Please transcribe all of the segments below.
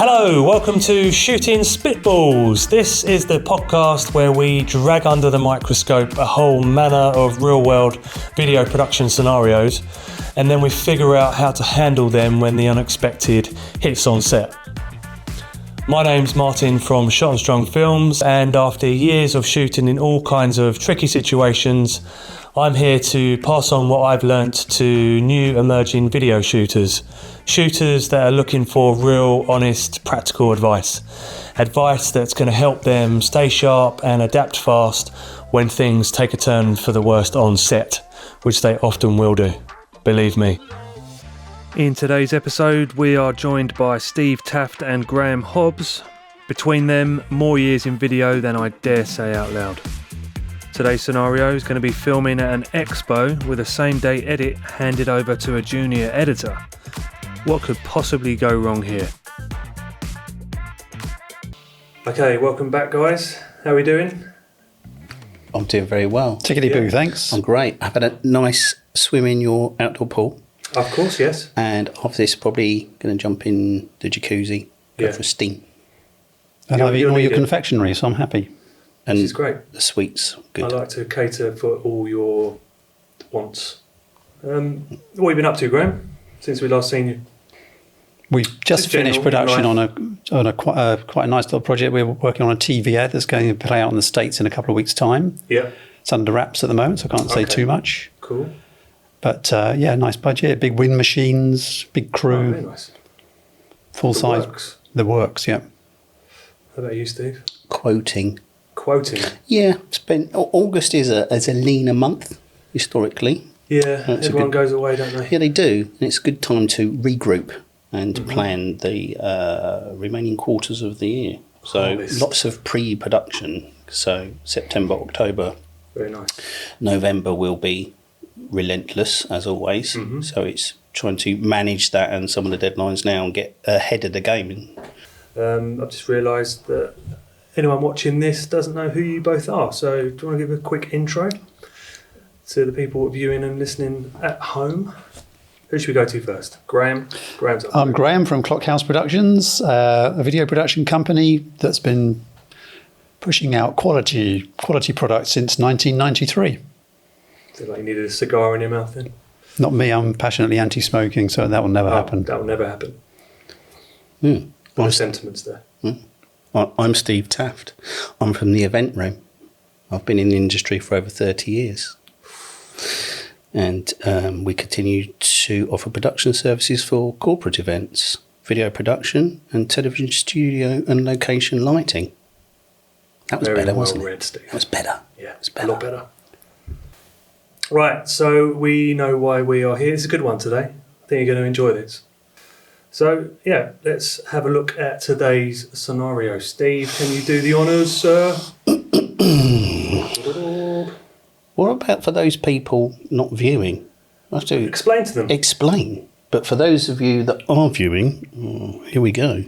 Hello, welcome to Shooting Spitballs. This is the podcast where we drag under the microscope a whole manner of real-world video production scenarios, and then we figure out how to handle them when the unexpected hits on set. My name's Martin from Shot and Strung Films, and after years of shooting in all kinds of tricky situations, I'm here to pass on what I've learnt to new emerging video shooters that are looking for real, honest, practical advice that's going to help them stay sharp and adapt fast when things take a turn for the worst on set, which they often will do, believe me. In today's episode, we are joined by Steve Taft and Graham Hobbs. Between them, more years in video than I dare say out loud. Today's scenario is going to be filming at an expo with a same-day edit handed over to a junior editor. What could possibly go wrong here? Okay, welcome back, guys. How are we doing? I'm doing very well. Tickety-boo, thanks. I'm great. I've had a nice swim in your outdoor pool. Of course, yes. And after this, probably going to jump in the jacuzzi, go for a steam. And I've eaten all your confectionery, so I'm happy. And this is great. The sweets, good. I like to cater for all your wants. What have you been up to, Graham, since we last seen you? We've just finished production on a quite a nice little project. We're working on a TV ad that's going to play out in the States in a couple of weeks' time. Yeah. It's under wraps at the moment, so I can't say too much. Cool. But yeah, nice budget, big wind machines, big crew. Oh, very nice. Full size. The works, yeah. How about you, Steve? Quoting. Yeah, August is a leaner month, historically. Yeah, everyone goes away, don't they? Yeah, they do. And it's a good time to regroup and plan the remaining quarters of the year. So lots of pre-production. So September, October. Very nice. November will be relentless, as always. Mm-hmm. So it's trying to manage that and some of the deadlines now and get ahead of the game. I've just realised that anyone watching this doesn't know who you both are. So do you want to give a quick intro to the people viewing and listening at home? Who should we go to first? Graham? I'm Graham from Clockhouse Productions, a video production company that's been pushing out quality products since 1993. Is it like you needed a cigar in your mouth then? Not me, I'm passionately anti-smoking, so that will never happen. That will never happen. What sentiments there? I'm Steve Taft. I'm from the event room. I've been in the industry for over 30 years. And we continue to offer production services for corporate events, video production, and television studio and location lighting. That was better, wasn't it? Steve. That was better. Yeah, it was better. A lot better. Right, so we know why we are here. It's a good one today. I think you're going to enjoy this. So, yeah, let's have a look at today's scenario. Steve, can you do the honours, sir? What about for those people not viewing? I have to explain to them. Explain. But for those of you that are viewing, here we go.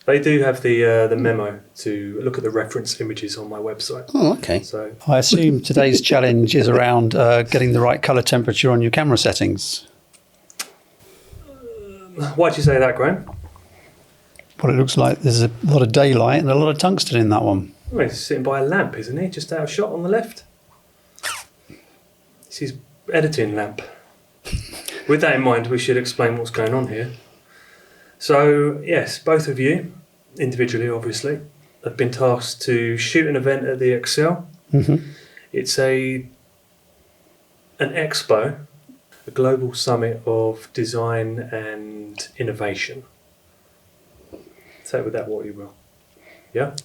They do have the memo to look at the reference images on my website. Oh, okay. So I assume today's challenge is around getting the right colour temperature on your camera settings. Why'd you say that, Graham? Well, it looks like there's a lot of daylight and a lot of tungsten in that one. Well, he's sitting by a lamp, isn't he? Just out of shot on the left. It's his editing lamp. With that in mind, we should explain what's going on here. So, yes, both of you, individually obviously, have been tasked to shoot an event at the Excel. Mm-hmm. It's an expo, a global summit of design and innovation. Say with that what you will. Yeah?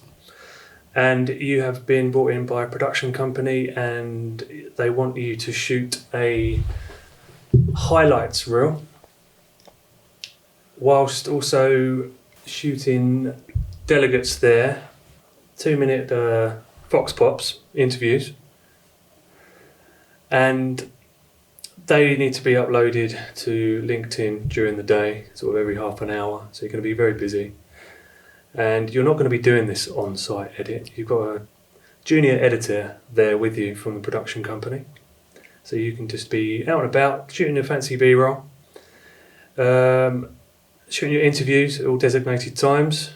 And you have been brought in by a production company and they want you to shoot a highlights reel whilst also shooting delegates there, 2-minute Fox Pops interviews, and they need to be uploaded to LinkedIn during the day, sort of every half an hour, so you're going to be very busy. And you're not going to be doing this on-site edit. You've got a junior editor there with you from the production company. So you can just be out and about, shooting a fancy B-roll. shooting your interviews at all designated times,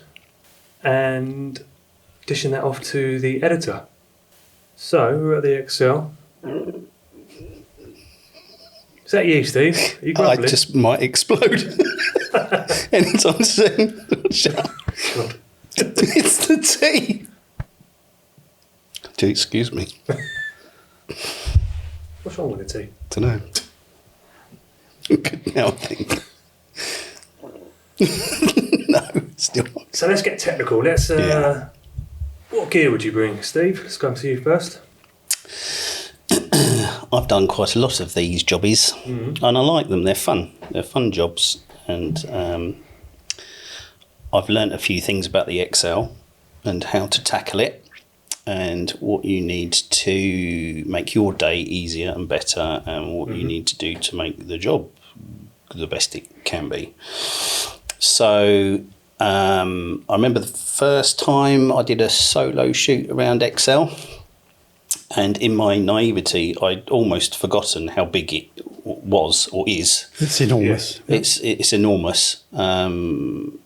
and dishing that off to the editor. So we're at the Excel. Is that you, Steve? Are you I grumbling? just might explode anytime soon. God. It's the tea. Do excuse me. What's wrong with the tea? Don't know. Good now, I think. No, still. So let's get technical. Let's. Yeah. What gear would you bring, Steve? Let's come to you first. I've done quite a lot of these jobbies, and I like them. They're fun. They're fun jobs, and I've learnt a few things about the Excel and how to tackle it, and what you need to make your day easier and better, and what you need to do to make the job the best it can be. So I remember the first time I did a solo shoot around Excel, and in my naivety, I'd almost forgotten how big it was or is. It's enormous. Yeah. It's enormous. And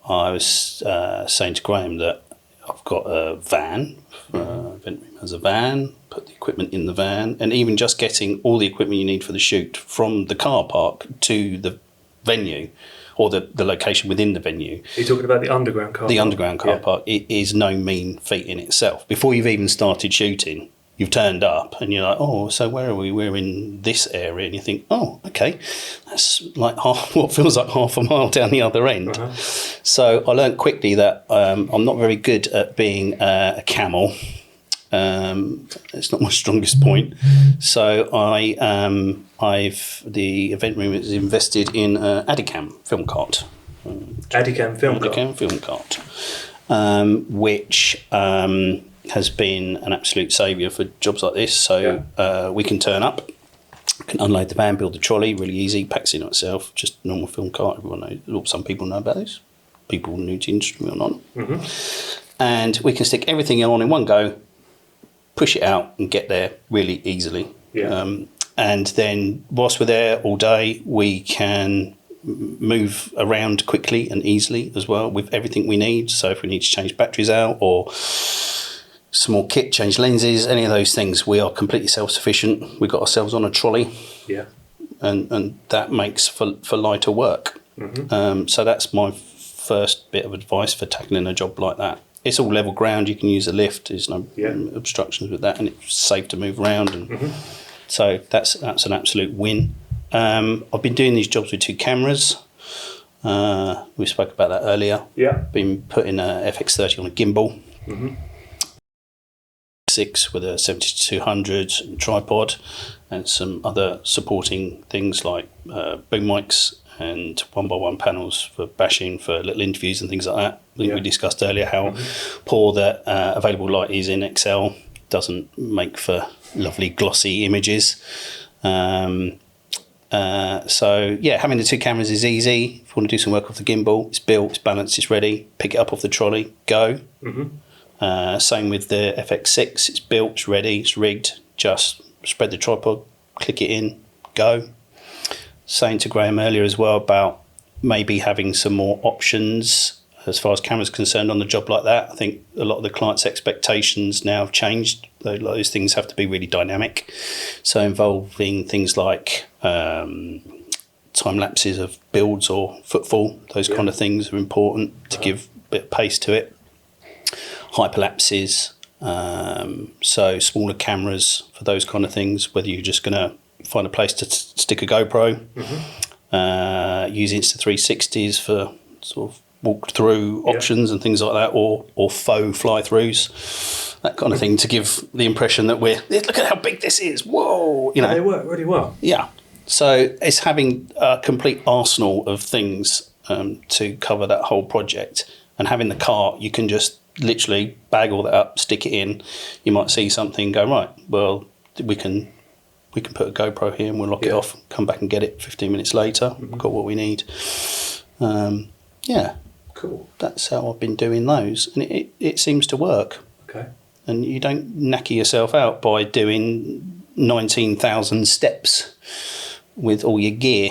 I was saying to Graham that I've got a van, Event Room has a van, put the equipment in the van, and even just getting all the equipment you need for the shoot from the car park to the venue, or the location within the venue. You're talking about the underground car park? The underground car park. It is no mean feat in itself. Before you've even started shooting, you've turned up and you're like, oh, so where are we? We're in this area. And you think, oh, okay, that's like what feels like half a mile down the other end. Uh-huh. So I learned quickly that I'm not very good at being a camel. It's not my strongest point. So the event room is invested in Adicam film cart. Adicam film cart. Adicam film cart, which has been an absolute saviour for jobs like this. So we can turn up, can unload the van, build the trolley, really easy, packs in itself, just normal film cart. Everyone knows. Or some people know about this. People new to the industry or not. Mm-hmm. And we can stick everything on in one go, push it out and get there really easily. Yeah. And then whilst we're there all day, we can move around quickly and easily as well with everything we need. So if we need to change batteries out or some more kit, change lenses, any of those things, we are completely self-sufficient. We've got ourselves on a trolley. Yeah. And that makes for lighter work. Mm-hmm. So that's my first bit of advice for tackling a job like that. It's all level ground. You can use a lift. There's no obstructions with that, and it's safe to move around. And so that's an absolute win. I've been doing these jobs with 2 cameras. We spoke about that earlier. Yeah. Been putting a FX30 on a gimbal. 6 with a 70-200 and tripod, and some other supporting things like boom mics and 1x1 panels for bashing for little interviews and things like that. We discussed earlier how poor the available light is in Excel. Doesn't make for lovely glossy images. So having the 2 cameras is easy. If you want to do some work off the gimbal, it's built, it's balanced, it's ready. Pick it up off the trolley, go. Same with the FX6. It's built, it's ready, it's rigged. Just spread the tripod, click it in, go. Saying to Graham earlier as well about maybe having some more options as far as cameras concerned on the job like that. I think a lot of the clients' expectations now have changed. Those things have to be really dynamic. So involving things like time lapses of builds or footfall, those kind of things are important to give a bit of pace to it. Hyperlapses, so smaller cameras for those kind of things, whether you're just going to find a place to stick a GoPro, use Insta360s for sort of walk through options and things like that, or faux fly-throughs, that kind of thing, to give the impression that look at how big this is, whoa, you know. They work really well. Yeah, so it's having a complete arsenal of things to cover that whole project, and having the cart, you can just literally bag all that up, stick it in. You might see something, go, right, well, we can put a GoPro here and we'll lock it off, come back and get it 15 minutes later. We've got what we need. Cool. That's how I've been doing those, and it seems to work. Okay. And you don't knacker yourself out by doing 19,000 steps with all your gear.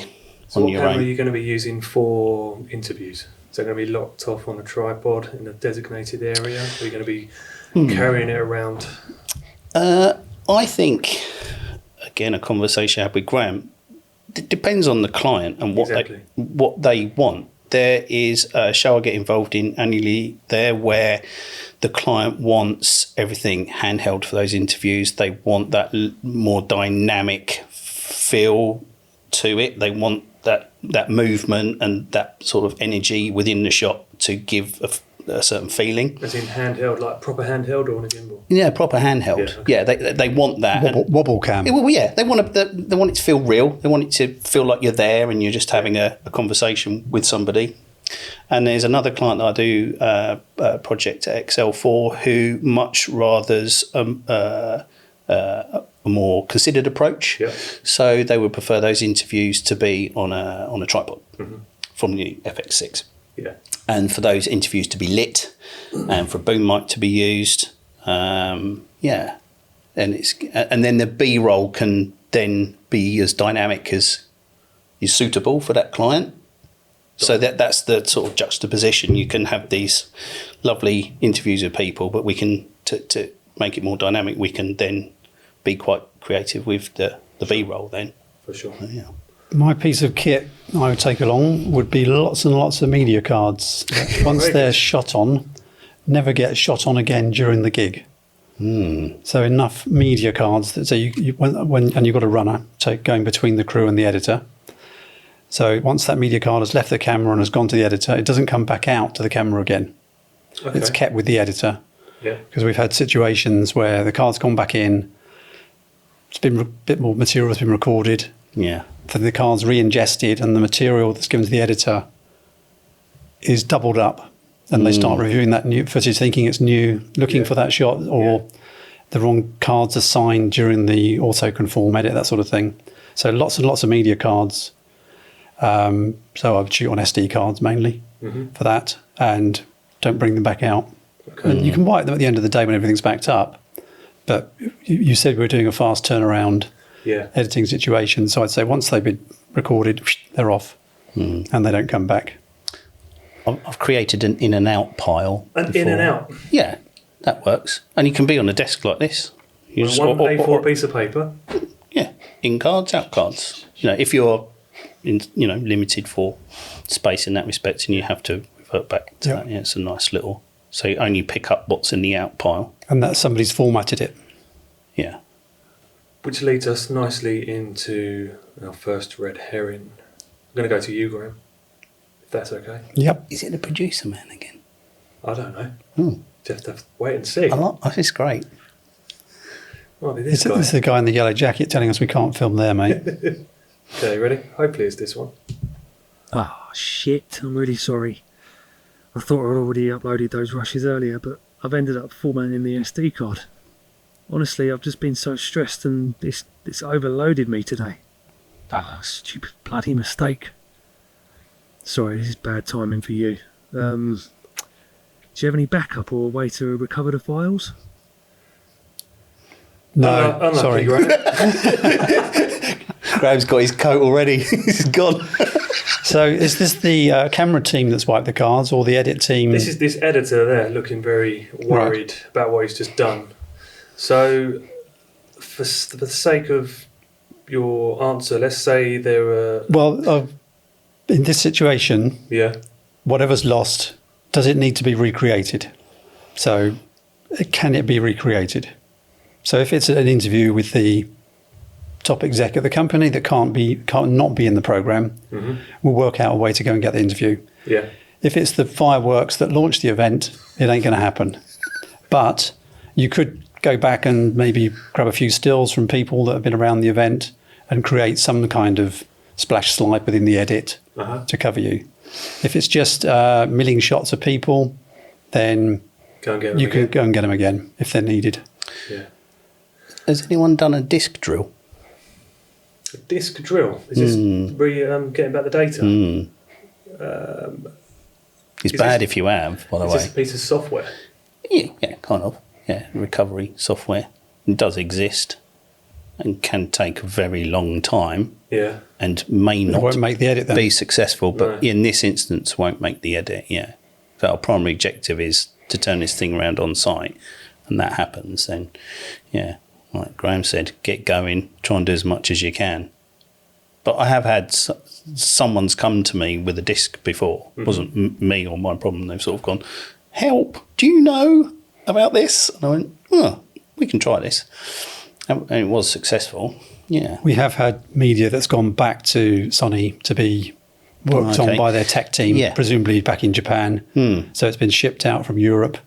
on what your camera own. are you going to be using for interviews? Is it going to be locked off on a tripod in a designated area? Are you going to be carrying it around? I think, again, a conversation I had with Graham, it depends on the client and what they want. There is a show I get involved in annually there where the client wants everything handheld for those interviews. They want that more dynamic feel to it. They want that movement and that sort of energy within the shot to give a certain feeling. As in handheld, like proper handheld or on a gimbal? Yeah, proper handheld. Yeah, okay. Yeah, they want that. Wobble cam. Well, yeah, they want it to feel real. They want it to feel like you're there and you're just having a conversation with somebody. And there's another client that I do a project at XL for who much rather's a more considered approach. Yeah. So they would prefer those interviews to be on a tripod from the FX6. Yeah. And for those interviews to be lit and for a boom mic to be used. And then the B-roll can then be as dynamic as is suitable for that client. So that's the sort of juxtaposition. You can have these lovely interviews with people, but we can, to make it more dynamic, we can then be quite creative with the B-roll then. For sure. Yeah. My piece of kit I would take along would be lots and lots of media cards. That once they're shot on, never get shot on again during the gig. So enough media cards that so and you've got a runner going between the crew and the editor. So once that media card has left the camera and has gone to the editor, it doesn't come back out to the camera again. Okay. It's kept with the editor. Yeah. Because we've had situations where the card's gone back in, it's been a bit more material has been recorded. Yeah. Then the card's re-ingested and the material that's given to the editor is doubled up. And they start reviewing that new footage, thinking it's new, looking for that shot, or the wrong cards assigned during the auto-conform edit, that sort of thing. So lots and lots of media cards. So I would shoot on SD cards mainly for that, and don't bring them back out. Okay. And you can wipe them at the end of the day when everything's backed up. But you said we were doing a fast turnaround editing situation, so I'd say once they've been recorded, they're off, and they don't come back. I've created an in and out pile. In and out? Yeah, that works. And you can be on a desk like this. You One A4 piece of paper? Yeah, in cards, out cards. If you're limited for space in that respect and you have to revert back to that, it's a nice little... So you only pick up what's in the out pile. And that somebody's formatted it. Yeah. Which leads us nicely into our first red herring. I'm going to go to you, Graham, if that's okay. Yep. Is it the producer man again? I don't know. Just have to wait and see. It's great. Might be this This guy. is the guy in the yellow jacket telling us we can't film there, mate. Okay, ready? Hopefully it's this one. Oh, shit. I'm really sorry. I thought I'd already uploaded those rushes earlier, but I've ended up formatting the SD card. Honestly, I've just been so stressed and it's overloaded me today. Ah, stupid bloody mistake. Sorry, this is bad timing for you. Do you have any backup or a way to recover the files? No, Unlucky, sorry. Graham. Graham's got his coat already. He's gone. So is this the camera team that's wiped the cards or the edit team? This is this editor there looking very worried about what he's just done. So, for the sake of your answer, let's say there are... Well, in this situation, whatever's lost, does it need to be recreated? So can it be recreated? So if it's an interview with the top exec at the company that can't not be in the program, we'll work out a way to go and get the interview. Yeah. If it's the fireworks that launch the event, it ain't going to happen. But you could go back and maybe grab a few stills from people that have been around the event and create some kind of splash slide within the edit to cover you. If it's just milling shots of people, then you can go and get them again if they're needed. Yeah. Has anyone done a disc drill? A disc drill? Is this getting back the data? It's bad if you have, by the way. Is this a piece of software? Yeah, kind of. Yeah, recovery software. It does exist and can take a very long time. Yeah. and may not won't make the edit then. be successful, but No. in this instance won't make the edit. Yeah. So our primary objective is to turn this thing around on site, and that happens. Then, yeah, like Graham said, get going, try and do as much as you can. But I have had someone's come to me with a disc before. It wasn't me or my problem. They've sort of gone, help, do you know about this? And I went, oh, we can try this. And it was successful. Yeah. We have had media that's gone back to Sony to be worked on by their tech team, Yeah. presumably back in Japan. So it's been shipped out from Europe.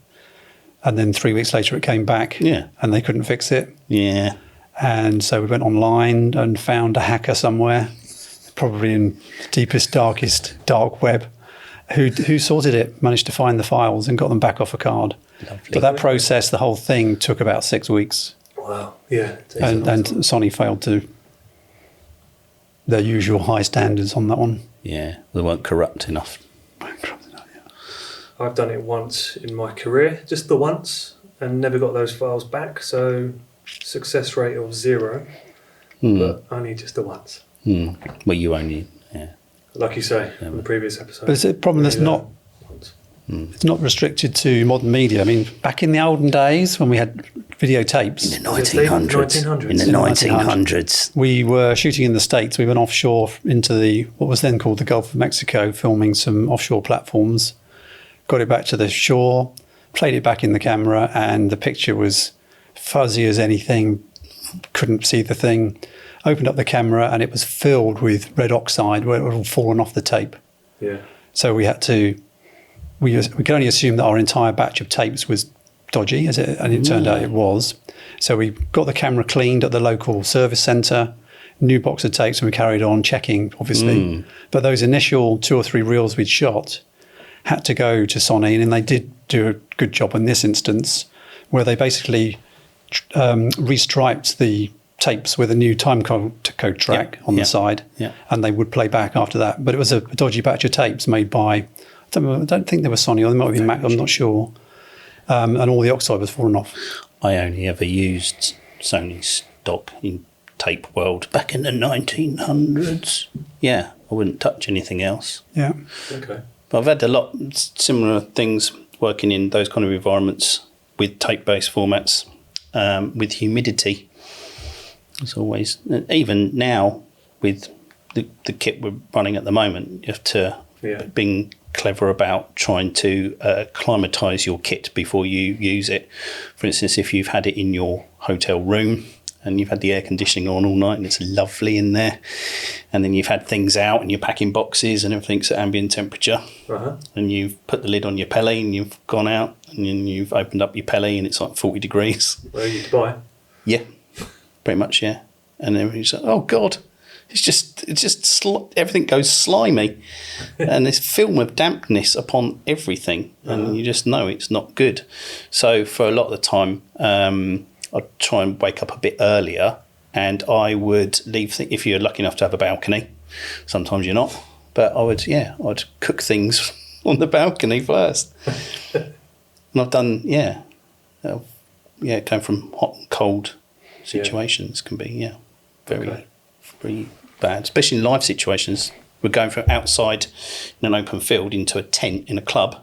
And then 3 weeks later it came back. Yeah. And they couldn't fix it. Yeah. And so we went online and found a hacker somewhere, probably in deepest, darkest dark web, who sorted it, managed to find the files and got them back off a card. Lovely. But that process, the whole thing, took about 6 weeks. Wow. Yeah. And Sony failed to their usual high standards on that one. Yeah. They weren't corrupt enough. I've done it once in my career, just the once, and never got those files back. So success rate of 0, but only just the once. Well, you only, yeah. Like you say in the previous episode. But it's a problem that's not once. it's not restricted to modern media. I mean, back in the olden days when we had videotapes, In the 1900s. In the 1900s. we were shooting in the States. We went offshore into what was then called the Gulf of Mexico, filming some offshore platforms. Got it back to the shore, played it back in the camera, and the picture was fuzzy as anything. Couldn't see the thing. Opened up the camera, and it was filled with red oxide where it had all fallen off the tape. Yeah. So we had to. We could only assume that our entire batch of tapes was dodgy, and it turned out it was. So we got the camera cleaned at the local service centre, new box of tapes, and we carried on checking, obviously. But those initial 2 or 3 reels we'd shot had to go to Sony, and they did do a good job in this instance, where they basically restriped the tapes with a new time code track on the side, and they would play back after that. But it was a dodgy batch of tapes made by, I don't think they were Sony, or they might have been Mac, I'm not sure. And all the oxide was falling off. I only ever used Sony stock in tape world back in the 1900s. Yeah, I wouldn't touch anything else. Yeah. Okay. But I've had a lot similar things working in those kind of environments with tape-based formats, with humidity. It's always, even now with the kit we're running at the moment, you have to being clever about trying to acclimatise your kit before you use it. For instance, if you've had it in your hotel room and you've had the air conditioning on all night and it's lovely in there, and then you've had things out and you're packing boxes and everything's at ambient temperature, and you've put the lid on your pelly and you've gone out and then you've opened up your pelly and it's like 40 degrees. Where are you to buy? Yeah, pretty much, yeah. And then you say, oh God, everything goes slimy and this film of dampness upon everything, and you just know it's not good. So for a lot of the time, I'd try and wake up a bit earlier, and I would leave if you're lucky enough to have a balcony. Sometimes you're not, but I'd cook things on the balcony first. And I've done, going from hot and cold situations can be, very bad, especially in live situations. We're going from outside in an open field into a tent in a club,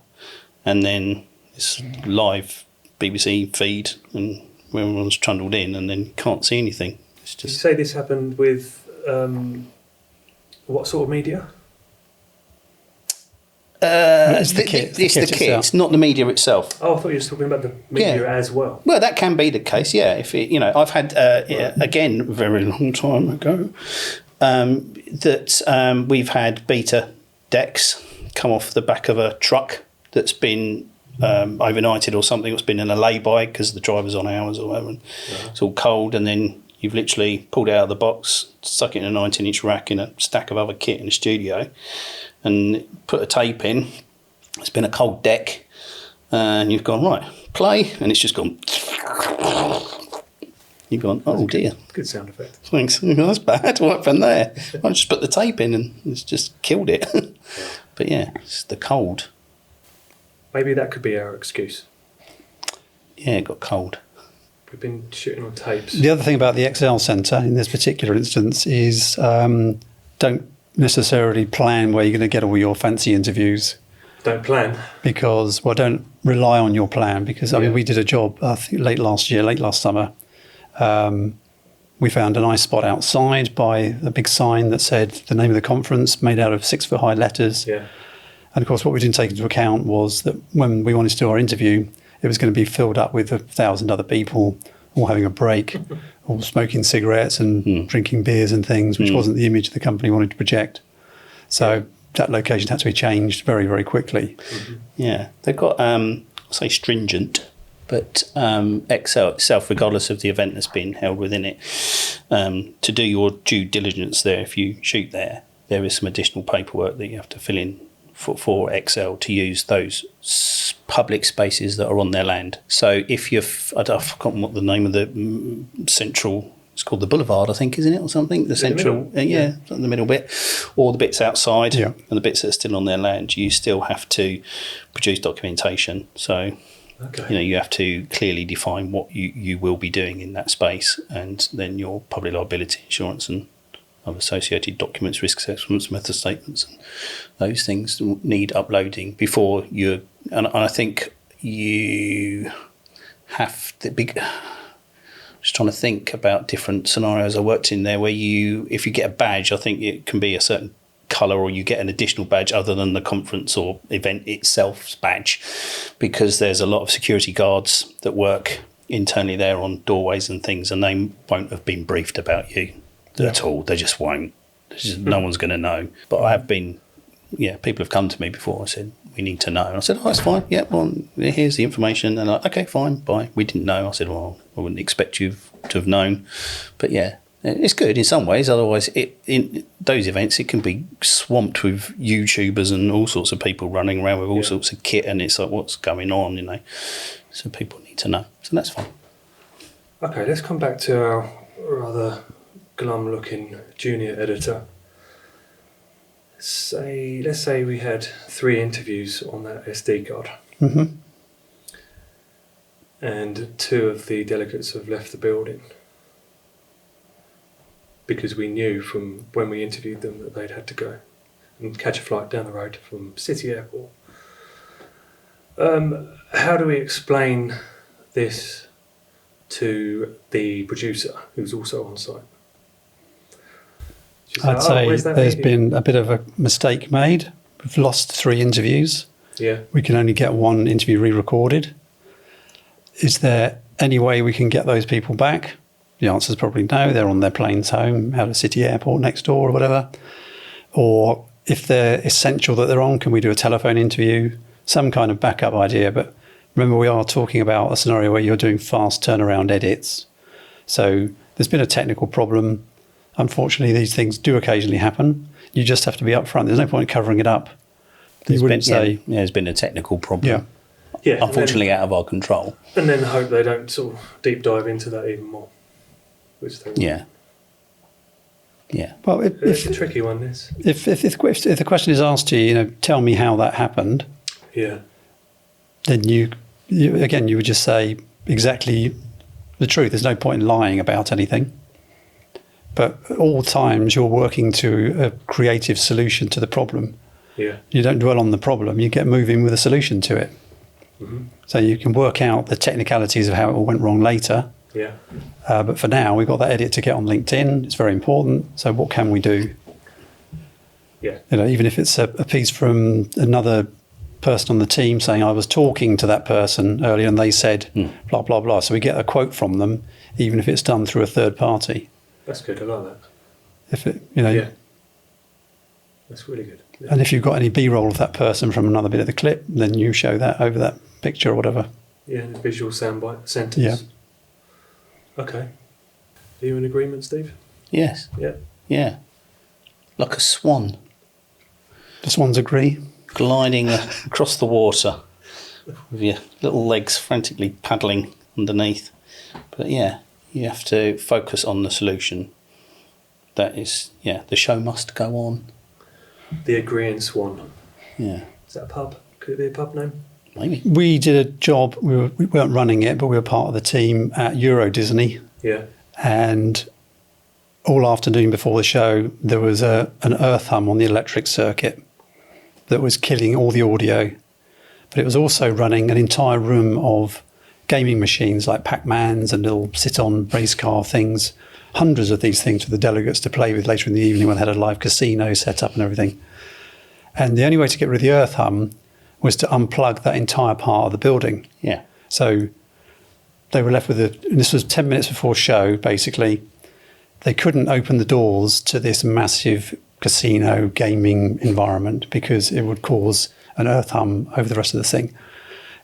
and then it's live BBC feed, and where everyone's trundled in, and then you can't see anything. It's Did you just say this happened with what sort of media? It's the kit. It's the kit. It's not the media itself. Oh, I thought you were talking about the media as well. Well, that can be the case. Yeah, if I've had again a very long time ago that we've had beta decks come off the back of a truck that's been overnighted or something. It's been in a lay-by because the driver's on hours or whatever. And it's all cold, and then you've literally pulled it out of the box, stuck it in a 19-inch rack in a stack of other kit in the studio, and put a tape in. It's been a cold deck, and you've gone, right, play, and it's just gone. You've gone, oh dear. Good sound effect. Thanks. That's bad. What happened there? I just put the tape in and it's just killed it. But yeah, it's the cold. Maybe that could be our excuse. Yeah, it got cold. We've been shooting on tapes. The other thing about the Excel Centre in this particular instance is don't necessarily plan where you're going to get all your fancy interviews. Don't plan. Because, well, don't rely on your plan because, I mean, we did a job, I think, late last summer. We found a nice spot outside by a big sign that said the name of the conference made out of 6-foot-high letters. Yeah. And, of course, what we didn't take into account was that when we wanted to do our interview, it was going to be filled up with 1,000 other people all having a break, all smoking cigarettes and drinking beers and things, which wasn't the image the company wanted to project. So that location had to be changed very, very quickly. Yeah, they've got, say, stringent, but Excel itself, regardless of the event that's been held within it, to do your due diligence there, if you shoot there, there is some additional paperwork that you have to fill in for Excel to use those public spaces that are on their land. So if you've, I've forgotten what the name of the central, it's called the boulevard, I think, isn't it, or something? The central, the middle bit, or the bits outside, and the bits that are still on their land, you still have to produce documentation. So, you have to clearly define what you will be doing in that space, and then your public liability insurance and other associated documents, risk assessments, method statements, and those things need uploading before you. And I think you have to be. Just trying to think about different scenarios I worked in there where if you get a badge, I think it can be a certain colour, or you get an additional badge other than the conference or event itself's badge, because there's a lot of security guards that work internally there on doorways and things, and they won't have been briefed about you at all. They just won't. No one's going to know. But I have been, people have come to me before. I said, we need to know. And I said, that's fine. Yeah, well, here's the information. And okay, fine, bye. We didn't know. I said, well, I wouldn't expect you to have known. But it's good in some ways. Otherwise, in those events, it can be swamped with YouTubers and all sorts of people running around with all sorts of kit. And it's like, what's going on, So people need to know. So that's fine. Okay, let's come back to our rather glum-looking junior editor. Let's say we had 3 interviews on that SD card, and 2 of the delegates have left the building because we knew from when we interviewed them that they'd had to go and catch a flight down the road from City Airport. How do we explain this to the producer who's also on site? I'd say there's been a bit of a mistake made. We've lost 3 interviews. Yeah. We can only get 1 interview re-recorded. Is there any way we can get those people back? The answer is probably no. They're on their planes home out of City Airport next door or whatever. Or if they're essential that they're on, can we do a telephone interview? Some kind of backup idea. But remember, we are talking about a scenario where you're doing fast turnaround edits. So there's been a technical problem. Unfortunately, these things do occasionally happen. You just have to be upfront. There's no point covering it up. You wouldn't say... there's been a technical problem. Yeah. Unfortunately, out of our control. And then hope they don't sort of deep dive into that even more. Which they will. Yeah. Well, it's a tricky one, this. If the question is asked to you, tell me how that happened. Yeah. Then you would just say exactly the truth. There's no point in lying about anything. But at all times, you're working to a creative solution to the problem. Yeah. You don't dwell on the problem. You get moving with a solution to it. So you can work out the technicalities of how it all went wrong later. Yeah. But for now, we've got that edit to get on LinkedIn. It's very important. So what can we do? Yeah. Even if it's a piece from another person on the team saying, I was talking to that person earlier and they said blah, blah, blah. So we get a quote from them, even if it's done through a third party. That's good. I like that. If it, Yeah. That's really good. Yeah. And if you've got any B-roll of that person from another bit of the clip, then you show that over that picture or whatever. Yeah, the visual soundbite sentence. Yeah. Okay. Are you in agreement, Steve? Yes. Yeah. Yeah. Like a swan. The swans agree. Gliding across the water with your little legs frantically paddling underneath. But you have to focus on the solution. That is, the show must go on. The Agreeing Swan. Yeah. Is that a pub? Could it be a pub name? Maybe. We did a job, we weren't running it, but we were part of the team at Euro Disney. Yeah. And all afternoon before the show, there was an earth hum on the electric circuit that was killing all the audio. But it was also running an entire room of gaming machines like Pac-Mans and little sit-on race car things, hundreds of these things for the delegates to play with later in the evening when they had a live casino set up and everything. And the only way to get rid of the earth hum was to unplug that entire part of the building. Yeah. So they were left with this was 10 minutes before show, basically. They couldn't open the doors to this massive casino gaming environment because it would cause an earth hum over the rest of the thing.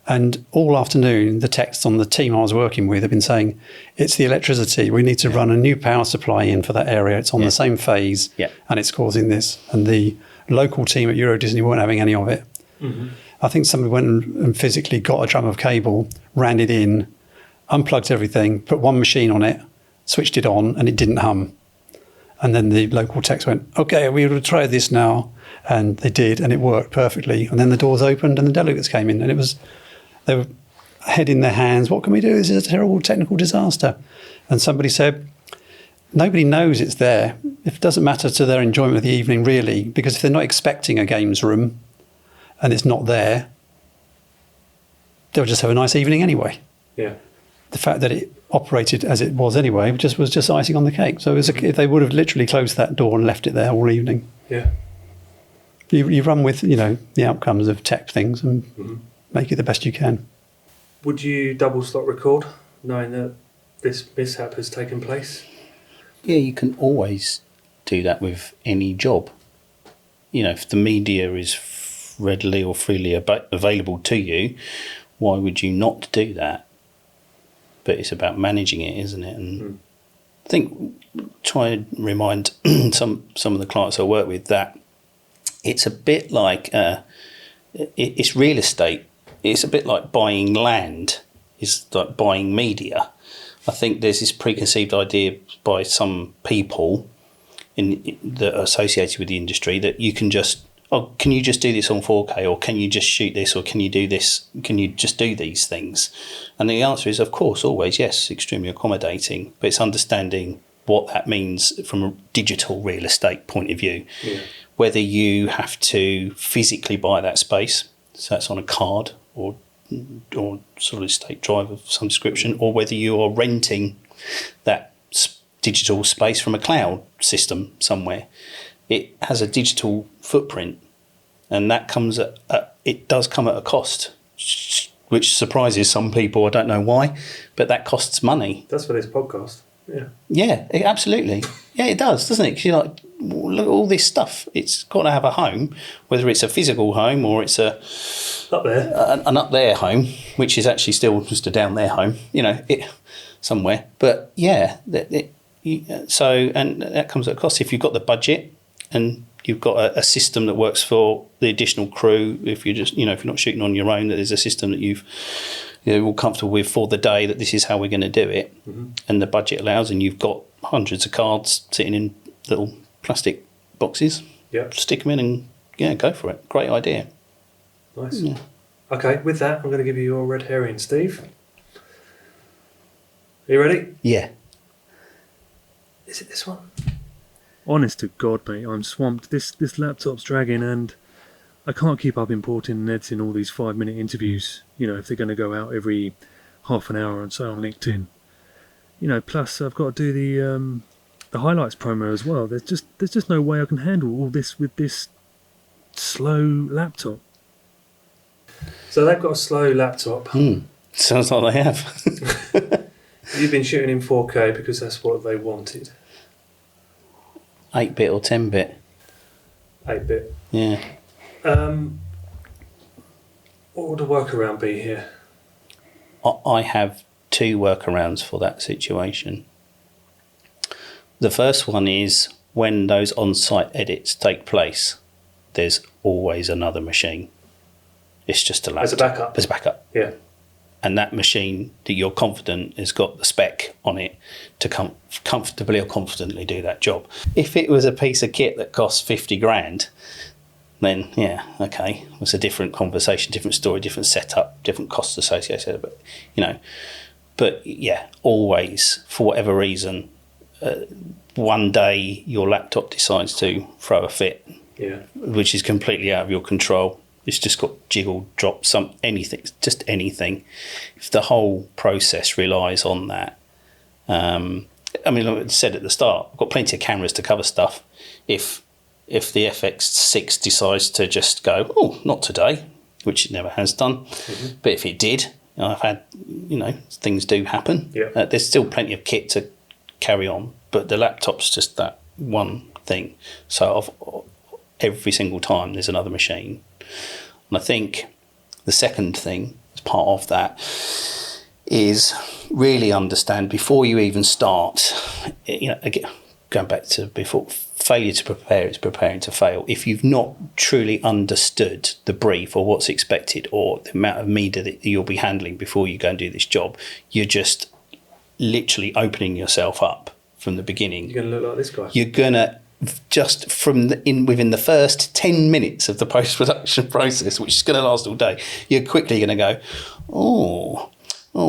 And all afternoon, the texts on the team I was working with have been saying, it's the electricity. We need to run a new power supply in for that area. It's on the same phase, and it's causing this. And the local team at Euro Disney weren't having any of it. Mm-hmm. I think somebody went and physically got a drum of cable, ran it in, unplugged everything, put one machine on it, switched it on, and it didn't hum. And then the local techs went, okay, we will try this now. And they did, and it worked perfectly. And then the doors opened and the delegates came in, and they were head in their hands. What can we do? This is a terrible technical disaster. And somebody said, nobody knows it's there. It doesn't matter to their enjoyment of the evening, really, because if they're not expecting a games room and it's not there, they'll just have a nice evening anyway. Yeah. The fact that it operated as it was anyway was just icing on the cake. So if they would have literally closed that door and left it there all evening. Yeah. You run with, the outcomes of tech things and make it the best you can. Would you double slot record, knowing that this mishap has taken place? Yeah, you can always do that with any job. If the media is readily or freely available to you, why would you not do that? But it's about managing it, isn't it? And I think try and remind some of the clients I work with that it's a bit like it's real estate. It's a bit like buying land. It's like buying media. I think there's this preconceived idea by some people that are associated with the industry that you can just, can you just do this on 4K, or can you just shoot this, or can you do this? Can you just do these things? And the answer is, of course, always yes, extremely accommodating. But it's understanding what that means from a digital real estate point of view. Yeah. Whether you have to physically buy that space, so that's on a card or solid state drive of some description, or whether you are renting that digital space from a cloud system somewhere, it has a digital footprint, and that comes it does come at a cost, which surprises some people. I don't know why, but that costs money. That's for this podcast. Yeah. Yeah, absolutely. Yeah, it does, doesn't it? 'Cause you're like, look at all this stuff. It's got to have a home, whether it's a physical home or it's an up there home, which is actually still just a down there home, somewhere. But yeah, and that comes at a cost. If you've got the budget and you've got a system that works for the additional crew, if you're just, if you're not shooting on your own, that there's a system that you're all comfortable with for the day, that this is how we're going to do it, and the budget allows, and you've got hundreds of cards sitting in little plastic boxes. Yeah, stick them in and go for it. Great idea. Nice. Yeah. Okay, with that, I'm going to give you your red herring, Steve. Are you ready? Yeah. Is it this one? Honest to God, mate, I'm swamped. This laptop's dragging, and I can't keep up importing and editing all these 5-minute interviews, if they're going to go out every half an hour and so on LinkedIn. Plus I've got to do the highlights promo as well. There's just no way I can handle all this with this slow laptop. So they've got a slow laptop. Sounds like they have. You've been shooting in 4K because that's what they wanted. 8-bit or 10-bit? 8-bit. Yeah. What would a workaround be here? I have 2 workarounds for that situation. The first one is when those on-site edits take place, there's always another machine. It's just a laptop. As a backup? As a backup. Yeah. And that machine that you're confident has got the spec on it to comfortably or confidently do that job. If it was a piece of kit that costs 50 grand, then yeah, okay, it's a different conversation, different story, different setup, different costs associated. But but yeah, always, for whatever reason, one day your laptop decides to throw a fit, which is completely out of your control. It's just got jiggled, dropped, anything, just anything. If the whole process relies on that, I mean, like I said at the start, I've got plenty of cameras to cover stuff. If the FX6 decides to just go, oh, not today, which it never has done, but if it did, I've had, things do happen. Yeah. There's still plenty of kit to carry on, but the laptop's just that one thing. So every single time there's another machine. And I think the second thing as part of that is really understand before you even start, again, going back to before, failure to prepare is preparing to fail. If you've not truly understood the brief or what's expected or the amount of media that you'll be handling before you go and do this job, you're just literally opening yourself up from the beginning. You're going to look like this guy. You're going to just within the first 10 minutes of the post-production process, which is going to last all day, you're quickly going to go, oh,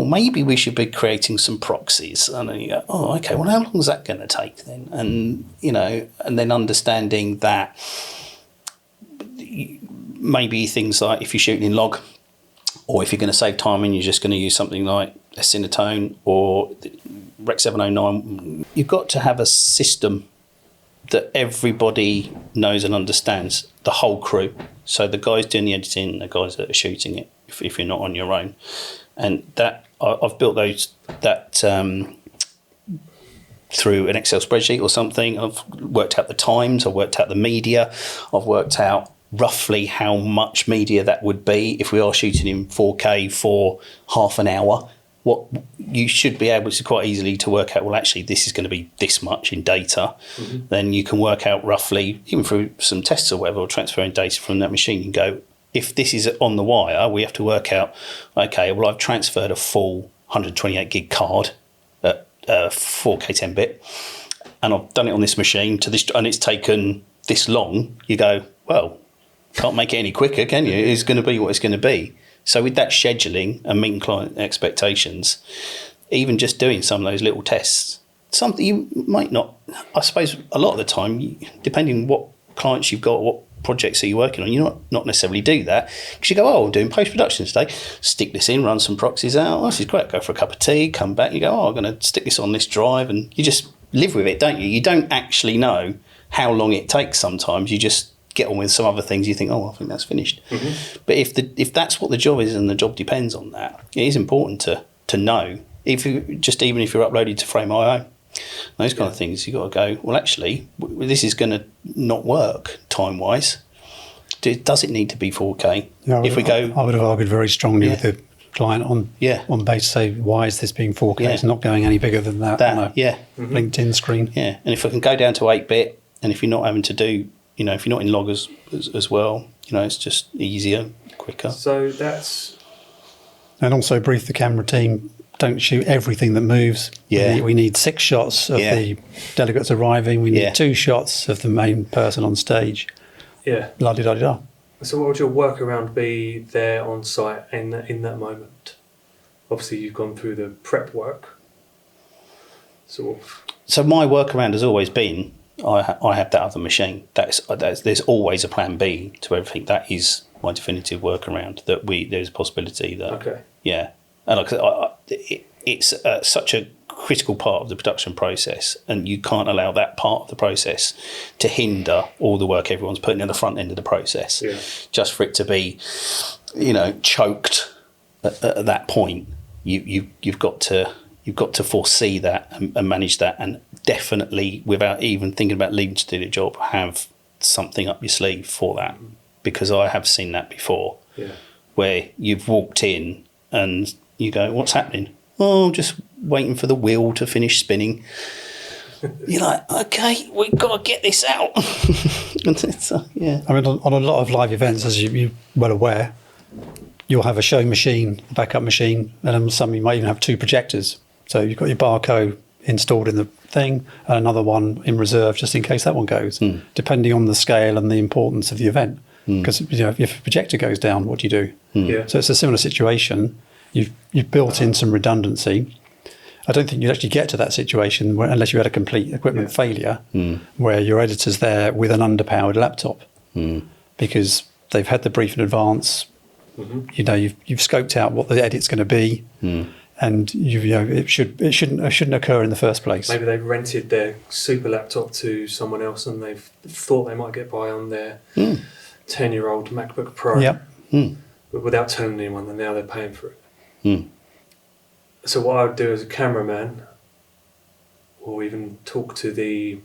maybe we should be creating some proxies. And then you go, oh, okay, well, how long is that going to take then? And, and then understanding that maybe things like if you're shooting in log, or if you're going to save time and you're just going to use something like a Cinetone or Rec 709, you've got to have a system that everybody knows and understands, the whole crew. So the guys doing the editing, the guys that are shooting it, if you're not on your own. And that I've built that through an Excel spreadsheet or something. I've worked out the times, I've worked out the media, I've worked out roughly how much media that would be if we are shooting in 4K for half an hour. What you should be able to quite easily to work out, well, actually, this is going to be this much in data. Then you can work out roughly, even through some tests or whatever, or transferring data from that machine, and go, if this is on the wire, we have to work out, okay, well, I've transferred a full 128 gig card at 4K 10-bit, and I've done it on this machine to this, and it's taken this long. You go, well, can't make it any quicker, can you? It's going to be what it's going to be. So with that scheduling and meeting client expectations, even just doing some of those little tests, something you might not, I suppose a lot of the time, depending what clients you've got, what projects are you working on, you not necessarily do that, because you go, oh, I'm doing post-production today, stick this in, run some proxies out, oh, this is great, go for a cup of tea, come back, you go, oh, I'm going to stick this on this drive, and you just live with it, don't you? You don't actually know how long it takes sometimes, you just get on with some other things, you think, oh, I think that's finished. But if that's what the job is and the job depends on that, it is important to know, even if you're uploaded to Frame.io, those kind of things, you've got to go, well, actually, this is going to not work time-wise. Does it need to be 4K? Yeah, I would have argued very strongly with the client on base, say, why is this being 4K? It's not going any bigger than that on a LinkedIn screen. Yeah, and if I can go down to 8-bit, and if you're not having to do, if you're not in log as well, it's just easier, quicker. So that's... And also brief the camera team, don't shoot everything that moves. Yeah. We need 6 shots of the delegates arriving. We need 2 shots of the main person on stage. Yeah. La-di-da-di-da. So what would your workaround be there on site in that moment? Obviously, you've gone through the prep work. Sort of. So my workaround has always been, I have that other machine. There's always a plan B to everything. That is my definitive workaround. There's a possibility that. Okay. Yeah, and it's such a critical part of the production process, and you can't allow that part of the process to hinder all the work everyone's putting in the front end of the process. Yeah. Just for it to be, choked at that point. You've got to foresee that and manage that, and definitely, without even thinking about leaving to do the job, have something up your sleeve for that. Because I have seen that before, where you've walked in and you go, what's happening? Oh, just waiting for the wheel to finish spinning. You're like, okay, we've got to get this out. And it's, I mean, on a lot of live events, as you're well aware, you'll have a show machine, a backup machine, and some you might even have 2 projectors. So you've got your barcode installed in the thing and another one in reserve just in case that one goes, depending on the scale and the importance of the event. Because if a projector goes down, what do you do? Yeah. So it's a similar situation. You've built in some redundancy. I don't think you'd actually get to that situation unless you had a complete equipment failure, where your editor's there with an underpowered laptop, because they've had the brief in advance. You've scoped out what the edit's going to be, and it shouldn't occur in the first place. Maybe they've rented their super laptop to someone else, and they've thought they might get by on their 10-year-old MacBook Pro, but without telling anyone. And now they're paying for it. So what I would do as a cameraman, or even talk to the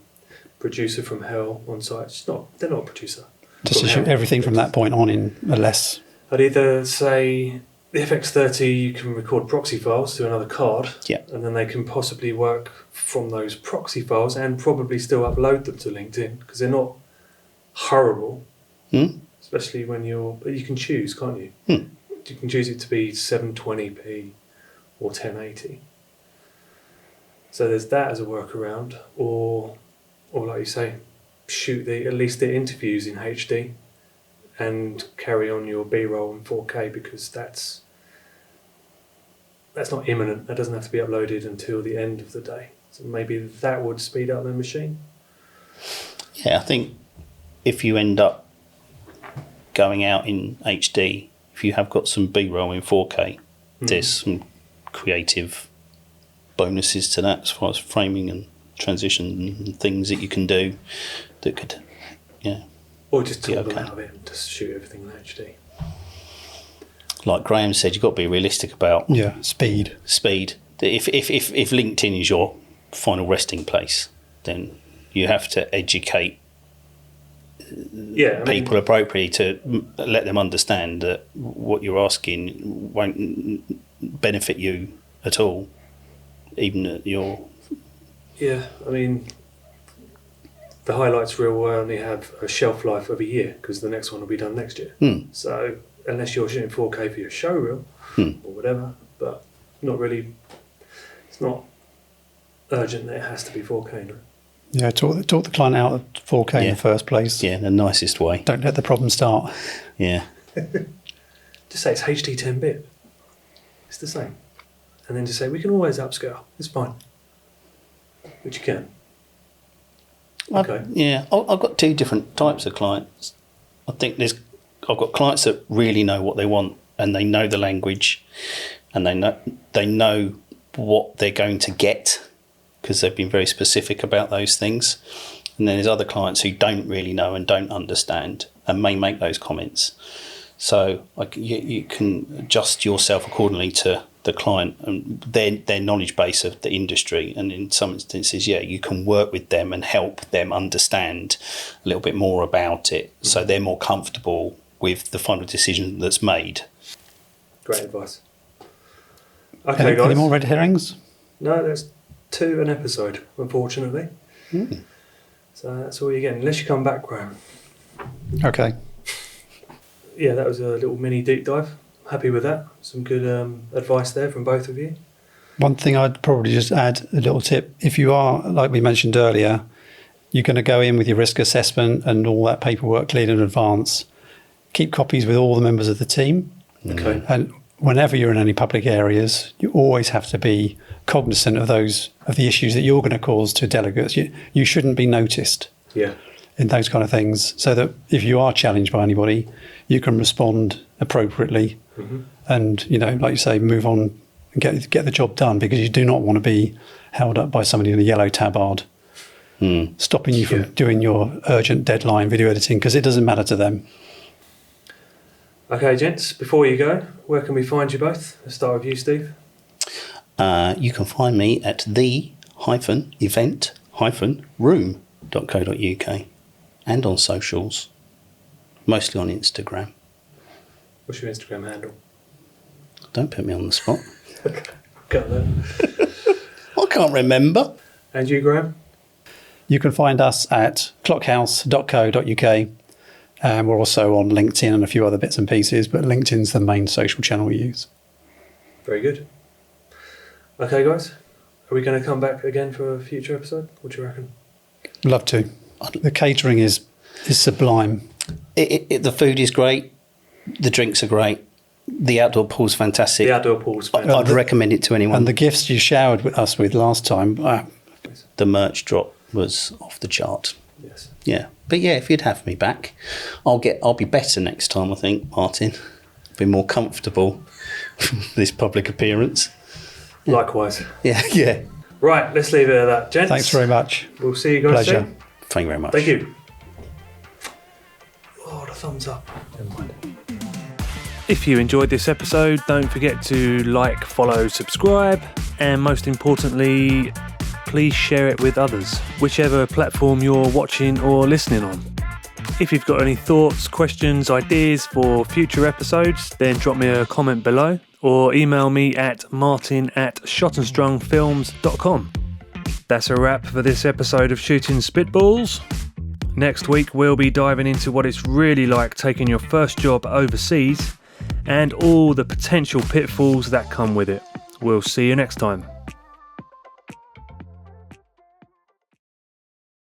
producer from hell on site. They're not a producer. Just to shoot everything from that point on in a less. I'd either say the FX30, you can record proxy files to another card, and then they can possibly work from those proxy files and probably still upload them to LinkedIn, because they're not horrible, especially when but you can choose, can't you? You can choose it to be 720p or 1080. So there's that as a workaround, or like you say, shoot at least the interviews in HD and carry on your B-roll in 4K, because that's not imminent. That doesn't have to be uploaded until the end of the day. So maybe that would speed up the machine. Yeah, I think if you end up going out in HD, if you have got some B-roll in 4K, there's some creative bonuses to that as far as framing and transition and things that you can do that could, Or just talk them out of it and just shoot everything in HD. Like Graham said, you've got to be realistic about speed. If LinkedIn is your final resting place, then you have to educate people appropriately to let them understand that what you're asking won't benefit you at all, even at your... Yeah, I mean, the highlights reel will only have a shelf life of a year, because the next one will be done next year. So unless you're shooting 4K for your show reel or whatever, but not really, it's not urgent that it has to be 4K, no? Yeah, talk the client out of 4K in the first place. Yeah, the nicest way. Don't let the problem start. Yeah. Just say it's HD 10-bit. It's the same. And then just say, we can always upscale. It's fine. Which you can. Okay. I've got two different types of clients. I think I've got clients that really know what they want, and they know the language, and they know what they're going to get, because they've been very specific about those things. And then there's other clients who don't really know and don't understand and may make those comments. So you can adjust yourself accordingly to the client and their knowledge base of the industry. And in some instances, you can work with them and help them understand a little bit more about it, so they're more comfortable with the final decision that's made. Great advice. Okay, guys. Any more red herrings? No, that's 2 an episode, unfortunately. So that's all you get, unless you come back, Graham. Okay. Yeah, that was a little mini deep dive. Happy with that. Some good advice there from both of you. One thing I'd probably just add, a little tip. If you are, like we mentioned earlier, you're going to go in with your risk assessment and all that paperwork cleared in advance. Keep copies with all the members of the team. Okay. And whenever you're in any public areas, you always have to be cognizant of the issues that you're going to cause to delegates. You shouldn't be noticed in those kind of things, so that if you are challenged by anybody, you can respond appropriately and, like you say, move on and get the job done, because you do not want to be held up by somebody in a yellow tabard stopping you from doing your urgent deadline video editing, because it doesn't matter to them. Okay, gents, before you go, where can we find you both? Let's start with you, Steve. You can find me at the-event-room.co.uk and on socials, mostly on Instagram. What's your Instagram handle? Don't put me on the spot. Got that. I can't remember. And you, Graham? You can find us at clockhouse.co.uk. We're also on LinkedIn and a few other bits and pieces, but LinkedIn's the main social channel we use. Very good. Okay, guys, are we going to come back again for a future episode? What do you reckon? Love to. The catering is sublime. The food is great. The drinks are great. The outdoor pool's fantastic. The outdoor pool's I'd recommend it to anyone. And the gifts you showered us with last time, The merch drop was off the chart. Yes. Yeah, but yeah, if you'd have me back, I'll be better next time. I think, Martin, be more comfortable for this public appearance. Likewise. Yeah. Right, let's leave it at that, gents. thanks very much. We'll see you guys Pleasure. soon. Thank you very much. Thank you. Oh, the thumbs up. Never mind. If you enjoyed this episode, don't forget to like, follow, subscribe, and most importantly, please share it with others, whichever platform you're watching or listening on. If you've got any thoughts, questions, ideas for future episodes, then drop me a comment below or email me at martin@shotandstrungfilms.com. That's a wrap for this episode of Shooting Spitballs. Next week, we'll be diving into what it's really like taking your first job overseas and all the potential pitfalls that come with it. We'll see you next time.